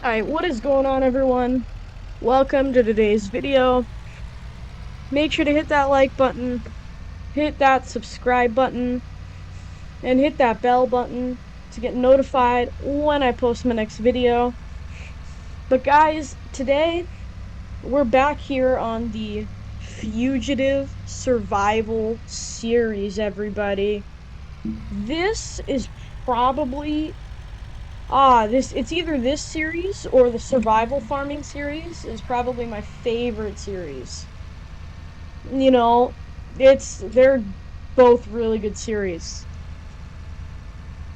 Alright, what is going on, everyone? Welcome to today's video. Make sure to hit that like button, hit that subscribe button, and hit that bell button to get notified when I post my next video. But guys, today we're back here on the Fugitive Survival series, everybody. This is probably it's either this series or the survival farming series is probably my favorite series. You know, they're both really good series.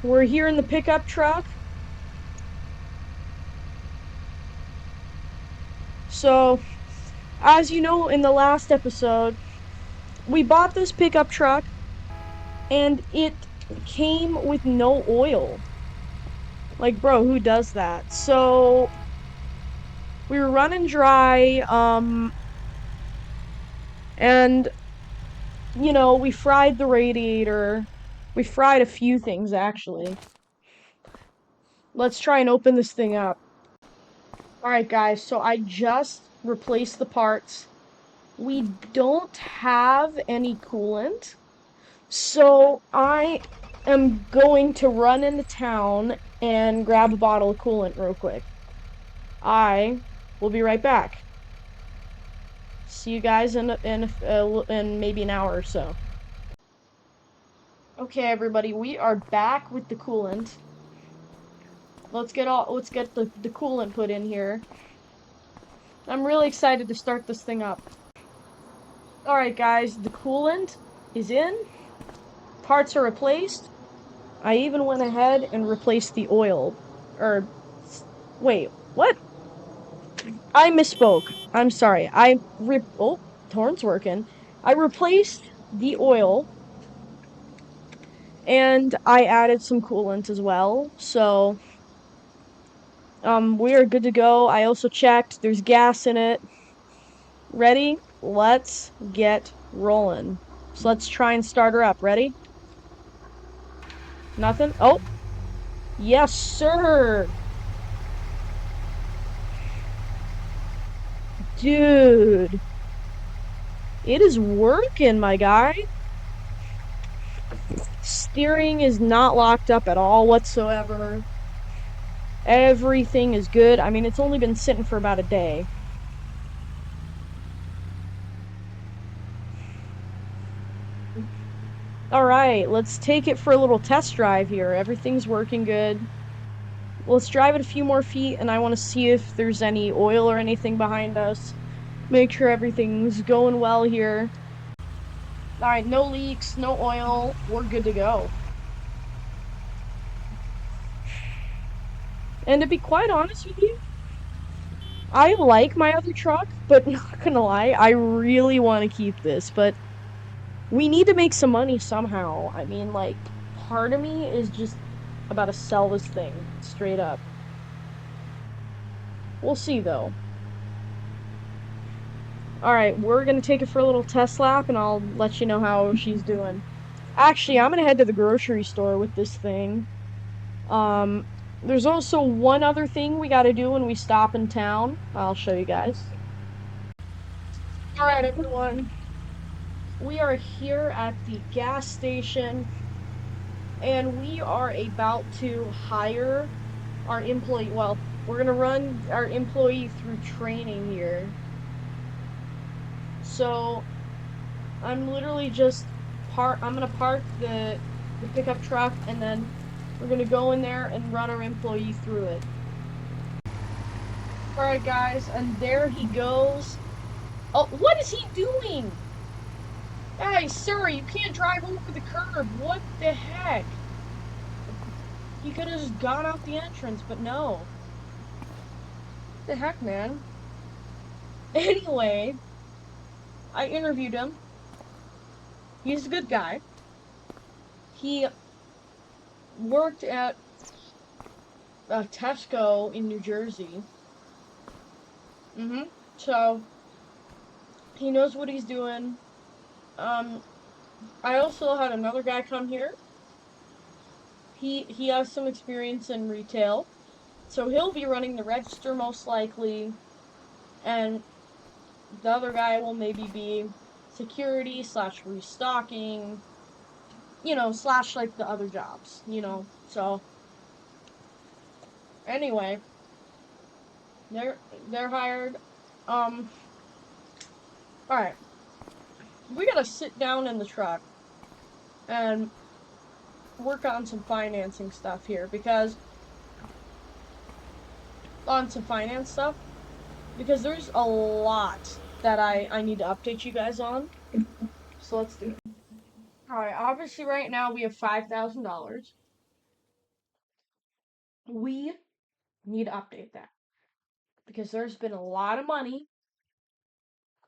We're here in the pickup truck. So, as you know, in the last episode, we bought this pickup truck and it came with no oil. Like, bro, who does that? So, we were running dry, and we fried the radiator. We fried a few things actually. Let's try and open this thing up. Alright guys, so I just replaced the parts. We don't have any coolant, so I am going to run into town and grab a bottle of coolant real quick. I will be right back. See you guys in maybe an hour or so. Okay, everybody, we are back with the coolant. Let's get the coolant put in here. I'm really excited to start this thing up. Alright guys, the coolant is in. Parts are replaced. I even went ahead and replaced the oil. Or, wait, what? I misspoke. I'm sorry. Oh, horn's working. I replaced the oil and I added some coolant as well. So, we are good to go. I also checked. There's gas in it. Ready? Let's get rolling. So let's try and start her up. Ready? Nothing? Oh, yes, sir. Dude. It is working, my guy. Steering is not locked up at all whatsoever. Everything is good. I mean, it's only been sitting for about a day. Alright, let's take it for a little test drive here. Everything's working good. Let's drive it a few more feet, and I want to see if there's any oil or anything behind us. Make sure everything's going well here. Alright, no leaks, no oil. We're good to go. And to be quite honest with you, I like my other truck, but not gonna lie, I really want to keep this, but we need to make some money somehow. I mean, like, part of me is just about to sell this thing, straight up. We'll see, though. Alright, we're gonna take it for a little test lap, and I'll let you know how she's doing. Actually, I'm gonna head to the grocery store with this thing. There's also one other thing we gotta do when we stop in town. I'll show you guys. Alright, everyone. We are here at the gas station, and we are about to hire our employee. Well, we're gonna run our employee through training here. So, I'm literally just I'm gonna park the pickup truck, and then we're gonna go in there and run our employee through it. Alright guys, and there he goes. Oh, what is he doing? Hey, sir, you can't drive over the curb. What the heck? He could have just gone out the entrance, but no. What the heck, man? Anyway, I interviewed him. He's a good guy. He worked at Tesco in New Jersey. So, he knows what he's doing. I also had another guy come here. He has some experience in retail. So he'll be running the register most likely, and the other guy will maybe be security slash restocking, slash like the other jobs. So anyway, they're hired. Um, all right, we gotta sit down in the truck and work on some financing stuff here because on some finance stuff because there's a lot that I need to update you guys on. So let's do it. All right, obviously right now we have $5,000. We need to update that because there's been a lot of money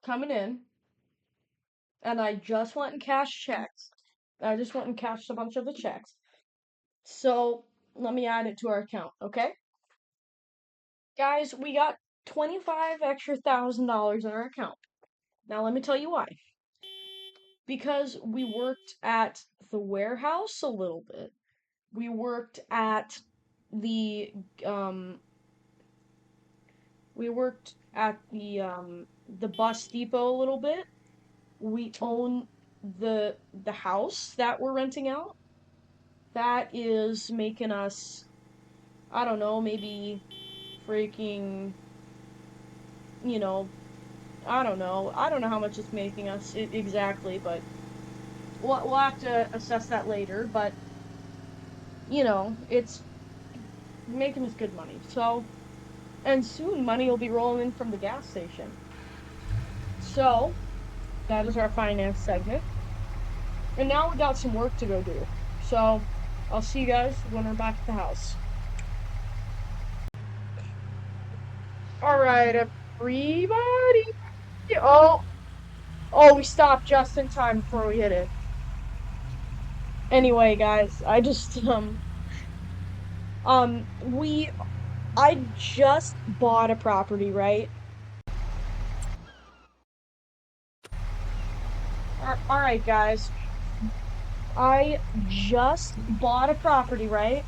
coming in, and I just went and cashed checks. I just went and cashed a bunch of the checks. So let me add it to our account, okay? Guys, we got 25 extra $1,000 in our account. Now let me tell you why. Because we worked at the warehouse a little bit. We worked at the um the bus depot a little bit. We own the house that we're renting out. That is making us, I don't know, maybe freaking, you know, I don't know. I don't know how much it's making us exactly, but we'll have to assess that later. But, it's making us good money. So, and soon money will be rolling in from the gas station. So, that is our finance segment. And now we got some work to go do. So, I'll see you guys when we're back at the house. Alright, everybody. Oh, we stopped just in time before we hit it. Anyway, guys, I just, um, we, I just bought a property, right? Alright, guys. I just bought a property, right?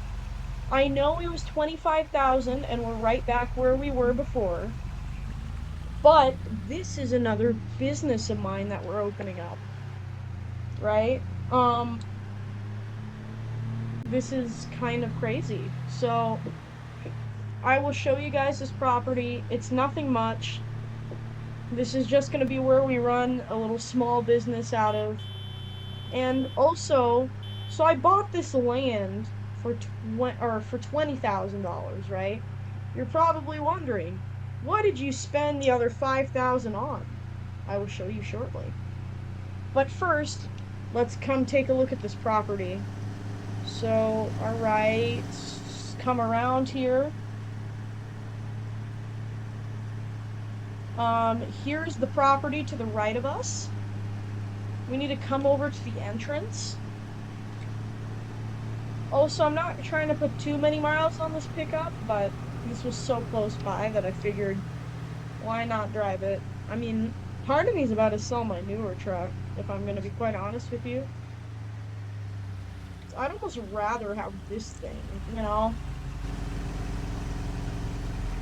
I know it was 25,000 and we're right back where we were before. But this is another business of mine that we're opening up, right? This is kind of crazy. So I will show you guys this property. It's nothing much. This is just going to be where we run a little small business out of. And also, so I bought this land for $20,000, right? You're probably wondering, what did you spend the other 5,000 on? I will show you shortly. But first, let's come take a look at this property. So, all right, come around here. Here's the property to the right of us. We need to come over to the entrance. Also, I'm not trying to put too many miles on this pickup, but this was so close by that I figured, why not drive it? I mean, part of me is about to sell my newer truck, if I'm going to be quite honest with you. I'd almost rather have this thing.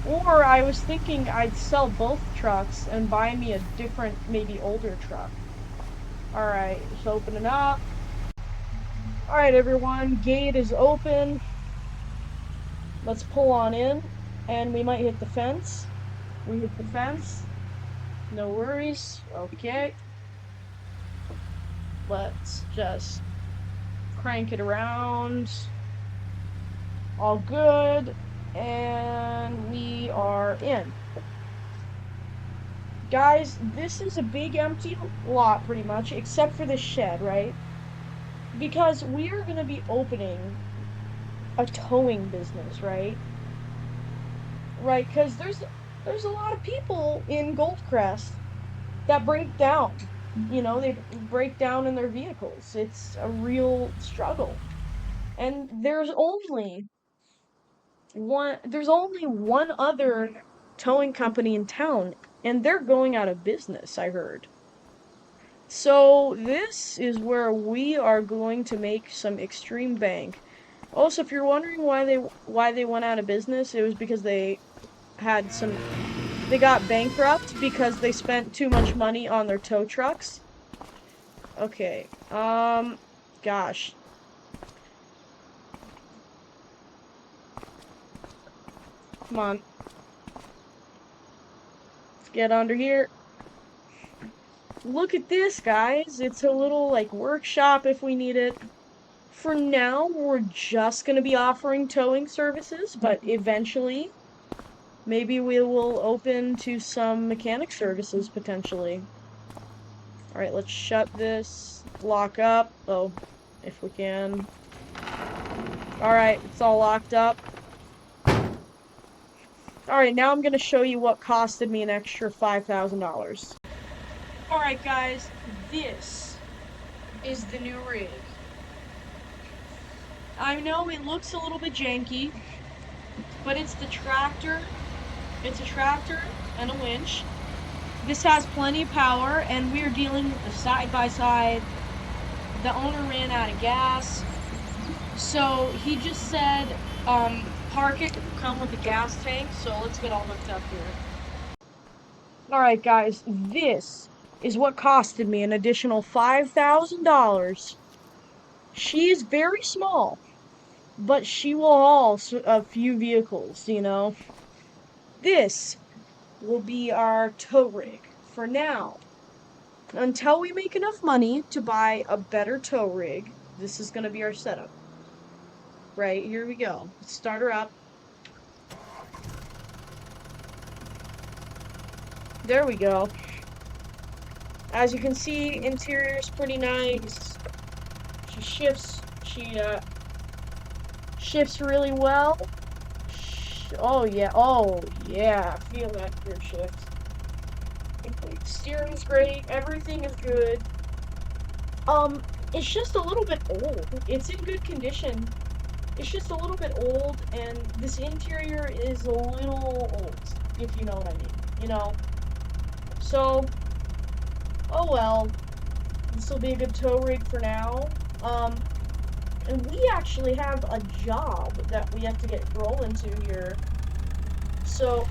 Or I was thinking I'd sell both trucks and buy me a different, maybe older truck. Alright, just open it up. Alright, everyone, gate is open. Let's pull on in, and we might hit the fence. We hit the fence. No worries. Okay. Let's just crank it around. All good. And we are in. Guys, this is a big empty lot pretty much, except for this shed, right? Because we are going to be opening a towing business, right? Right, because there's a lot of people in Goldcrest that break down. They break down in their vehicles. It's a real struggle. And there's only one other towing company in town, and they're going out of business, I heard. So this is where we are going to make some extreme bank. Also, if you're wondering why they went out of business, it was because they got bankrupt because they spent too much money on their tow trucks. Okay. Gosh. Come on. Let's get under here. Look at this, guys. It's a little like workshop if we need it. For now, we're just going to be offering towing services, but eventually, maybe we will open to some mechanic services potentially. Alright, let's shut this, lock up. Oh, if we can. Alright, it's all locked up. Alright, now I'm going to show you what costed me an extra $5,000. Alright, guys, this is the new rig. I know it looks a little bit janky, but it's the tractor. It's a tractor and a winch. This has plenty of power, and we are dealing with the side-by-side. The owner ran out of gas, so he just said, park it, come with a gas tank, so let's get all hooked up here. Alright guys, this is what costed me an additional $5,000. She's very small, but she will haul a few vehicles, you know. This will be our tow rig for now. Until we make enough money to buy a better tow rig, this is going to be our setup. Right, here we go. Let's start her up. There we go. As you can see, interior is pretty nice. She shifts really well. Oh yeah, feel that gear shift. Steering's great, everything is good. It's just a little bit old. It's in good condition. It's just a little bit old, and this interior is a little old, if you know what I mean. You know? So, oh well. This will be a good tow rig for now. And we actually have a job that we have to get rolling to here. So,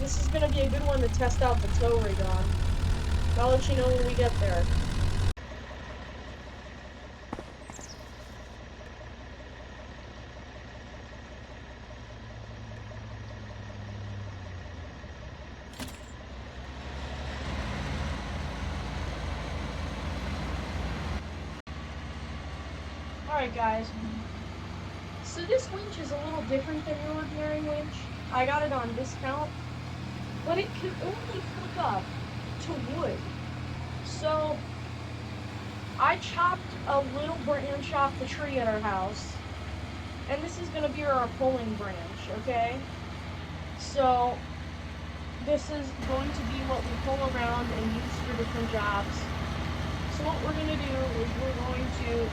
this is gonna be a good one to test out the tow rig on. I'll let you know when we get there. Alright guys, so this winch is a little different than your ordinary winch. I got it on discount, but it can only hook up to wood. So, I chopped a little branch off the tree at our house, and this is going to be our pulling branch, okay? So, this is going to be what we pull around and use for different jobs. So what we're going to do is we're going to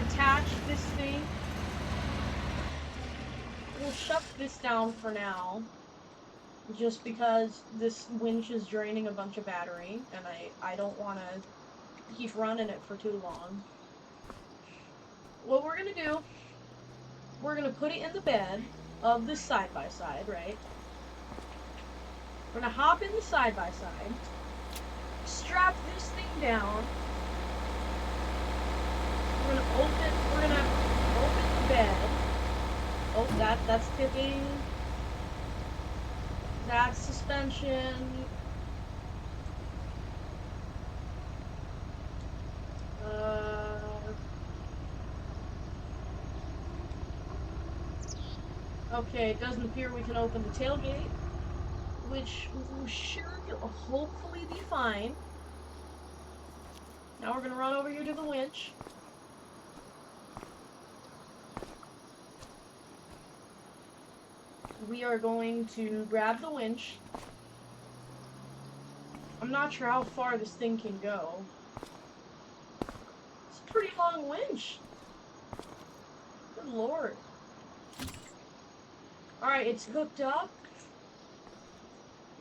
detach this thing. We'll shut this down for now, just because this winch is draining a bunch of battery, and I don't want to keep running it for too long. What we're going to do, we're going to put it in the bed of this side-by-side, right? We're going to hop in the side-by-side, strap this thing down. We're going to open the bed. Oh, that's tipping. That's suspension. Okay, it doesn't appear we can open the tailgate, which should hopefully be fine. Now we're gonna run over here to the winch. We are going to grab the winch. I'm not sure how far this thing can go. It's a pretty long winch. Good lord. Alright, it's hooked up.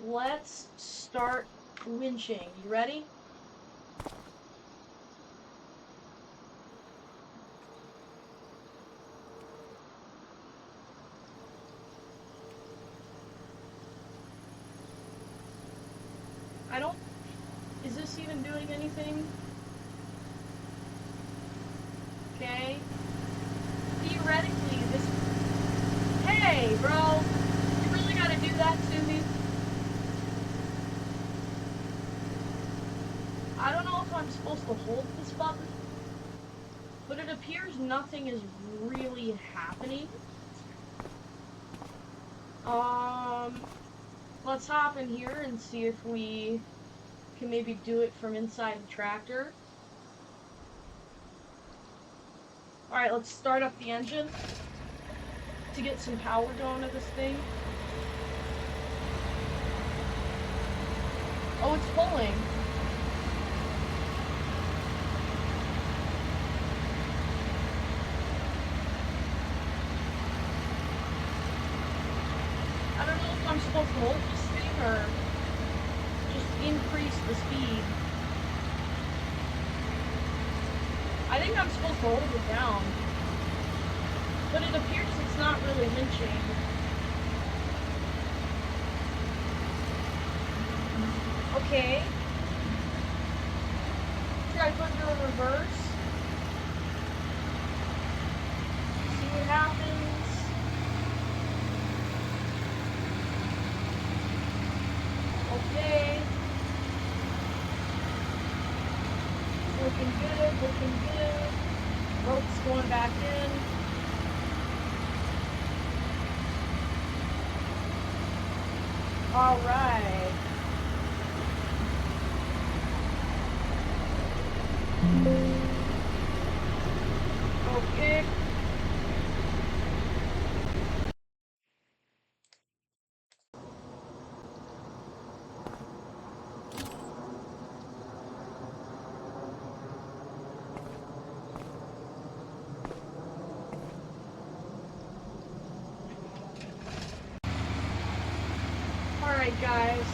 Let's start winching. You ready? I don't... Is this even doing anything? Okay. Theoretically, this... Hey, bro! You really gotta do that to me? I don't know if I'm supposed to hold this button, but it appears nothing is really happening. Let's hop in here and see if we can maybe do it from inside the tractor. Alright, let's start up the engine to get some power going to this thing. Oh, it's pulling. I don't know if I'm supposed to hold this thing or just increase the speed. I think I'm supposed to hold it down. But it appears it's not really hinching. Okay. Try putting it in reverse. See what happens. Okay. Looking good, looking good. Rope's going back in. Alright. Okay. Alright, guys.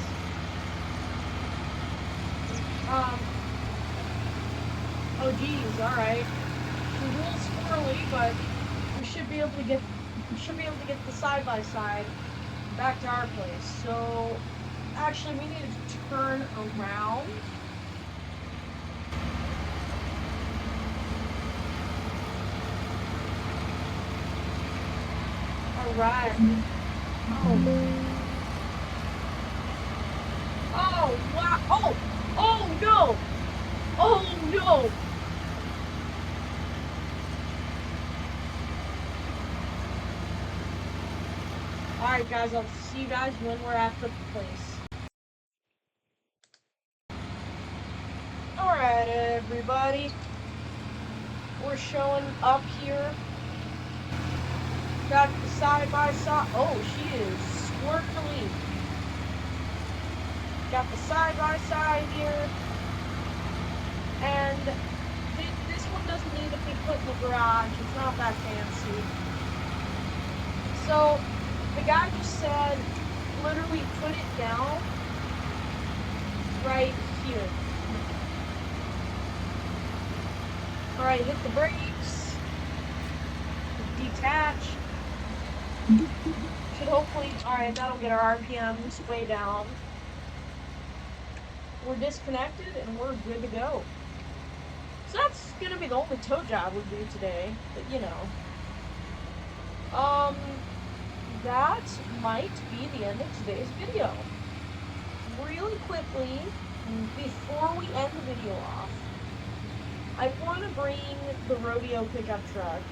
Oh geez, alright. It's a little squirrely, but we should be able to get the side-by-side back to our place. So actually we need to turn around. Alright. Oh wow. Oh no! Oh no! Alright guys, I'll see you guys when we're at the place. Alright everybody. We're showing up here. Got the side-by-side. Oh, she is squirtily. Got the side-by-side here. And this one doesn't need to be put in the garage. It's not that fancy. So, the guy just said, literally put it down right here. Alright, hit the brakes. Detach. Should hopefully, alright, that'll get our RPMs way down. We're disconnected and we're good to go. So that's gonna be the only tow job we do today, but you know. That might be the end of today's video. Really quickly, before we end the video off, I want to bring the rodeo pickup truck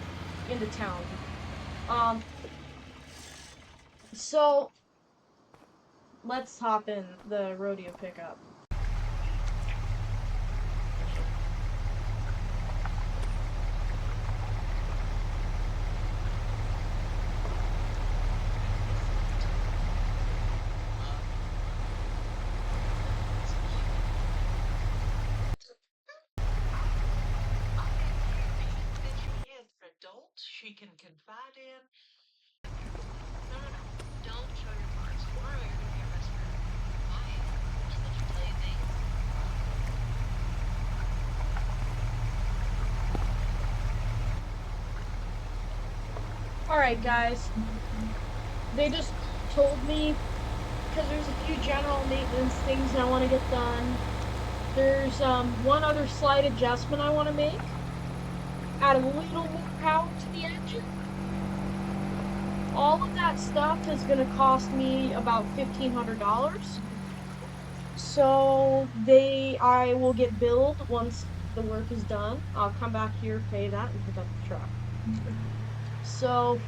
into town. So let's hop in the rodeo pickup. She can confide in. No. Don't show your cards. Tomorrow you're gonna get arrested. Why? Just let you tell you things. Alright guys, they just told me, because there's a few general maintenance things I want to get done. There's one other slight adjustment I want to make. Add a little more power to the engine. All of that stuff is going to cost me about $1,500. So I will get billed once the work is done. I'll come back here, pay that, and pick up the truck. So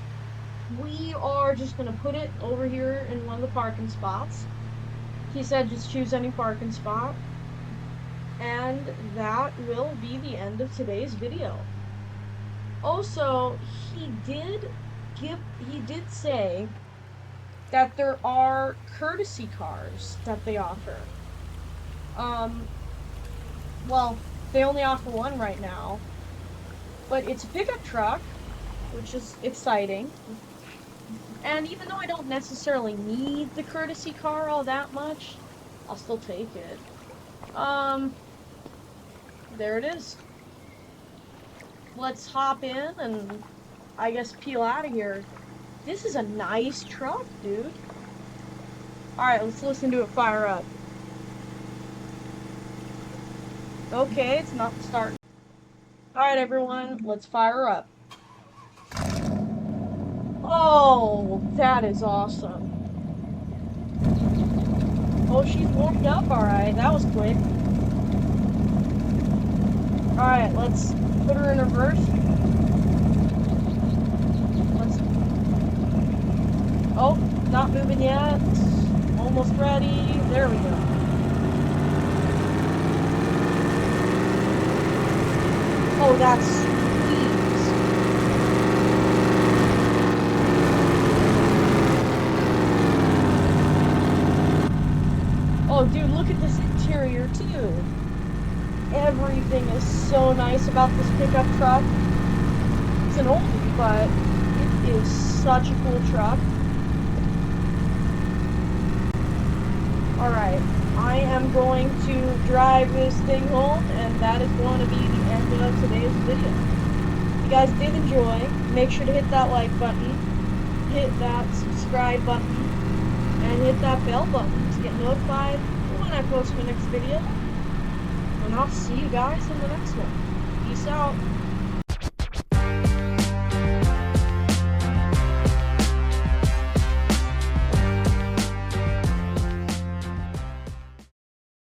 we are just gonna put it over here in one of the parking spots. He said just choose any parking spot. And that will be the end of today's video. Also, he did say that there are courtesy cars that they offer. Well, they only offer one right now, but it's a pickup truck, which is exciting. And even though I don't necessarily need the courtesy car all that much, I'll still take it. There it is. Let's hop in and I guess peel out of here. This is a nice truck, dude. Alright, let's listen to it fire up. Okay, it's not starting. Alright, everyone, let's fire up. Oh, that is awesome. Oh, she's warmed up, alright. That was quick. Alright, let's put her in reverse. Oh, not moving yet. Almost ready. There we go. Oh, that's sweet. Oh, dude, look at this interior, too. Everything is so nice about this pickup truck. It's an oldie, but it is such a cool truck. Alright, I am going to drive this thing home, and that is going to be the end of today's video. If you guys did enjoy, make sure to hit that like button, hit that subscribe button, and hit that bell button to get notified when I post my next video. And I'll see you guys in the next one. Peace out.